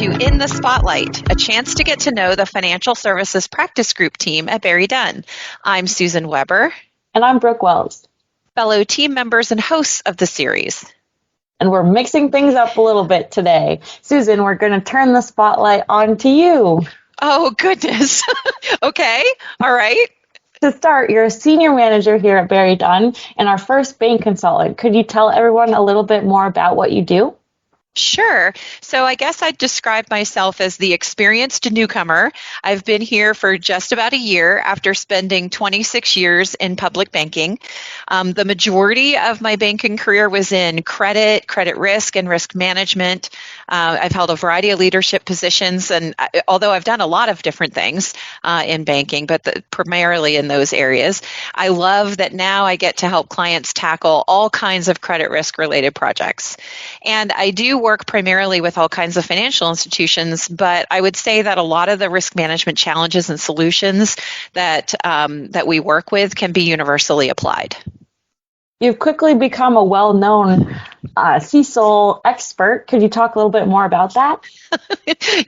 to In the Spotlight, a chance to get to know the financial services practice group team at BerryDunn. I'm Susan Weber. And I'm Brooke Wells. Fellow team members and hosts of the series. And we're mixing things up a little bit today. Susan, we're going to turn the spotlight on to you. Oh, goodness. Okay. All right. To start, you're a senior manager here at BerryDunn and our first bank consultant. Could you tell everyone a little bit more about what you do? Sure. So I guess I'd describe myself as the experienced newcomer. I've been here for just about a year after spending 26 years in public banking. The majority of my banking career was in credit risk, and risk management. I've held a variety of leadership positions, and although I've done a lot of different things in banking, but primarily in those areas, I love that now I get to help clients tackle all kinds of credit risk related projects. And I do work primarily with all kinds of financial institutions, but I would say that a lot of the risk management challenges and solutions that we work with can be universally applied. You've quickly become a well-known CECL expert. Could you talk a little bit more about that?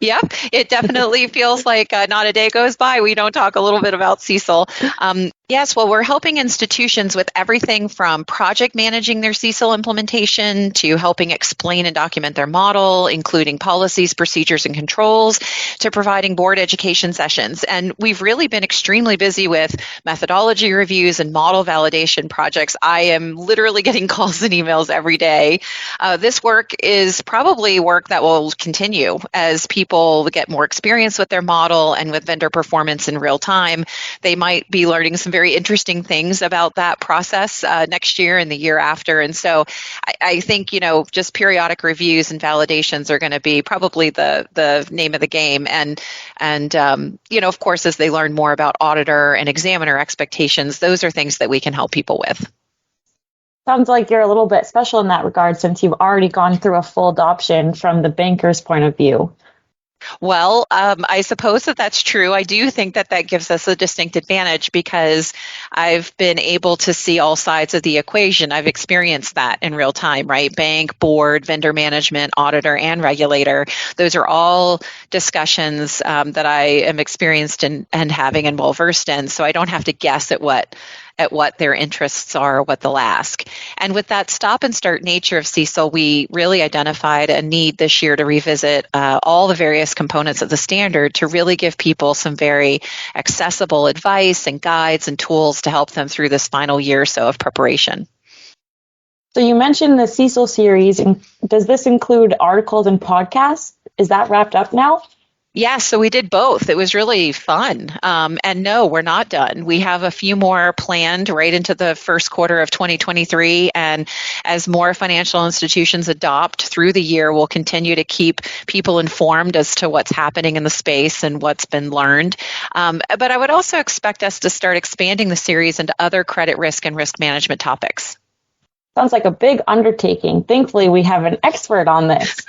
Yep, it definitely feels like not a day goes by we don't talk a little bit about CECL. Yes, well, we're helping institutions with everything from project managing their CECL implementation to helping explain and document their model, including policies, procedures, and controls, to providing board education sessions. And we've really been extremely busy with methodology reviews and model validation projects. I am literally getting calls and emails every day. This work is probably work that will continue as people get more experience with their model and with vendor performance in real time. They might be learning some very interesting things about that process next year and the year after. And so I think, just periodic reviews and validations are going to be probably the name of the game. And of course, as they learn more about auditor and examiner expectations, those are things that we can help people with. Sounds like you're a little bit special in that regard since you've already gone through a full adoption from the banker's point of view. Well, I suppose that's true. I do think that gives us a distinct advantage because I've been able to see all sides of the equation. I've experienced that in real time, right? Bank, board, vendor management, auditor, and regulator. Those are all discussions that I am experienced in and having and well versed in. So I don't have to guess at what their interests are, what they'll ask. And with that stop and start nature of CECL, we really identified a need this year to revisit all the various components of the standard to really give people some very accessible advice and guides and tools to help them through this final year or so of preparation. So you mentioned the CECL series. Does this include articles and podcasts? Is that wrapped up now? Yeah, so we did both. It was really fun. And no, we're not done. We have a few more planned right into the first quarter of 2023. And as more financial institutions adopt through the year, we'll continue to keep people informed as to what's happening in the space and what's been learned. But I would also expect us to start expanding the series into other credit risk and risk management topics. Sounds like a big undertaking. Thankfully, we have an expert on this.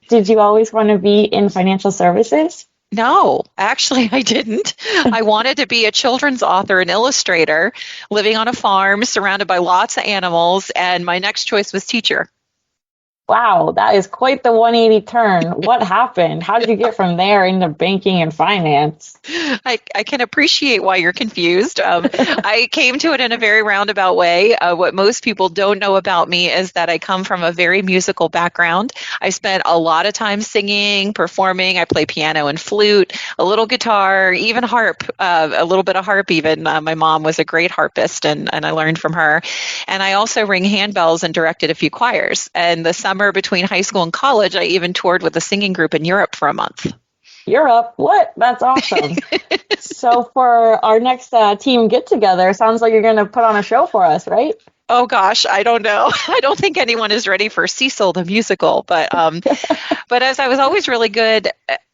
Did you always want to be in financial services? No, actually, I didn't. I wanted to be a children's author and illustrator, living on a farm, surrounded by lots of animals, and my next choice was teacher. Wow, that is quite the 180 turn. What happened? How did you get from there into banking and finance? I can appreciate why you're confused. I came to it in a very roundabout way. What most people don't know about me is that I come from a very musical background. I spent a lot of time singing, performing. I play piano and flute, a little guitar, even harp, a little bit of harp even. My mom was a great harpist, and I learned from her. And I also ring handbells and directed a few choirs. And the summer between high school and college, I even toured with a singing group in Europe for a month. Europe? What? That's awesome. So for our next team get-together, sounds like you're going to put on a show for us, right? Oh gosh, I don't know. I don't think anyone is ready for CECL the musical, but as I was always really good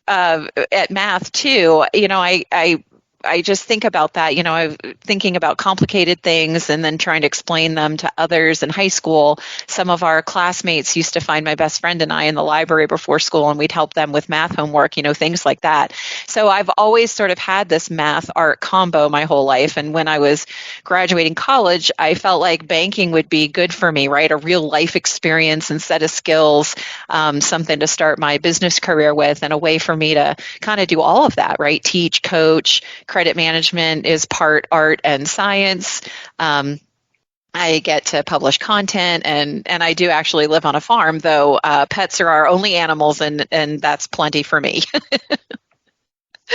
at math too, I I just think about that, I'm thinking about complicated things and then trying to explain them to others in high school. Some of our classmates used to find my best friend and I in the library before school, and we'd help them with math homework, things like that. So I've always sort of had this math art combo my whole life. And when I was graduating college, I felt like banking would be good for me, right? A real life experience and set of skills, something to start my business career with, and a way for me to kind of do all of that, right? Teach, coach, credit management is part art and science. I get to publish content, and I do actually live on a farm, though pets are our only animals, and that's plenty for me.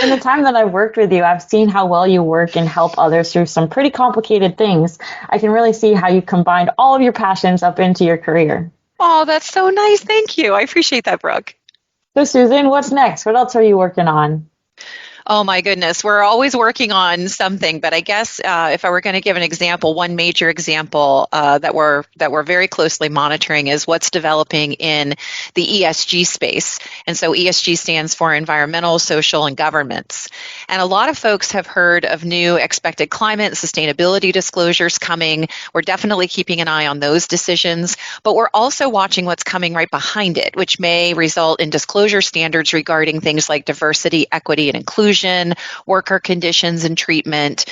In the time that I've worked with you, I've seen how well you work and help others through some pretty complicated things. I can really see how you combined all of your passions up into your career. Oh, that's so nice. Thank you. I appreciate that, Brooke. So, Susan, what's next? What else are you working on? Oh my goodness, we're always working on something. But I guess if I were going to give an example, one major example that we're very closely monitoring is what's developing in the ESG space. And so ESG stands for environmental, social, and governance. And a lot of folks have heard of new expected climate and sustainability disclosures coming. We're definitely keeping an eye on those decisions, but we're also watching what's coming right behind it, which may result in disclosure standards regarding things like diversity, equity, and inclusion, worker conditions and treatment,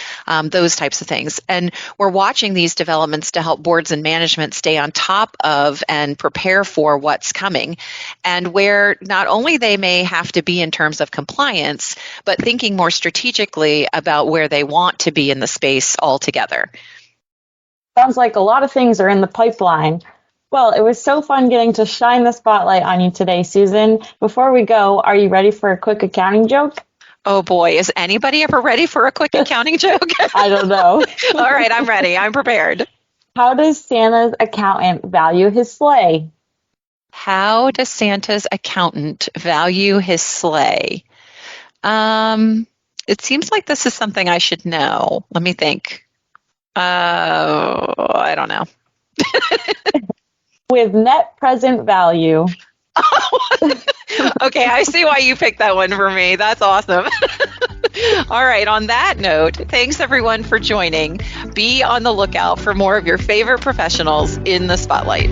those types of things. And we're watching these developments to help boards and management stay on top of and prepare for what's coming, and where not only they may have to be in terms of compliance, but thinking more strategically about where they want to be in the space altogether. Sounds like a lot of things are in the pipeline. Well, it was so fun getting to shine the spotlight on you today, Susan. Before we go, are you ready for a quick accounting joke? Oh boy, is anybody ever ready for a quick accounting joke? I don't know. All right, I'm ready. I'm prepared. How does Santa's accountant value his sleigh? How does Santa's accountant value his sleigh? It seems like this is something I should know. Let me think. I don't know. With net present value. Okay, I see why you picked that one for me. That's awesome. All right, on that note, thanks everyone for joining. Be on the lookout for more of your favorite professionals in the spotlight.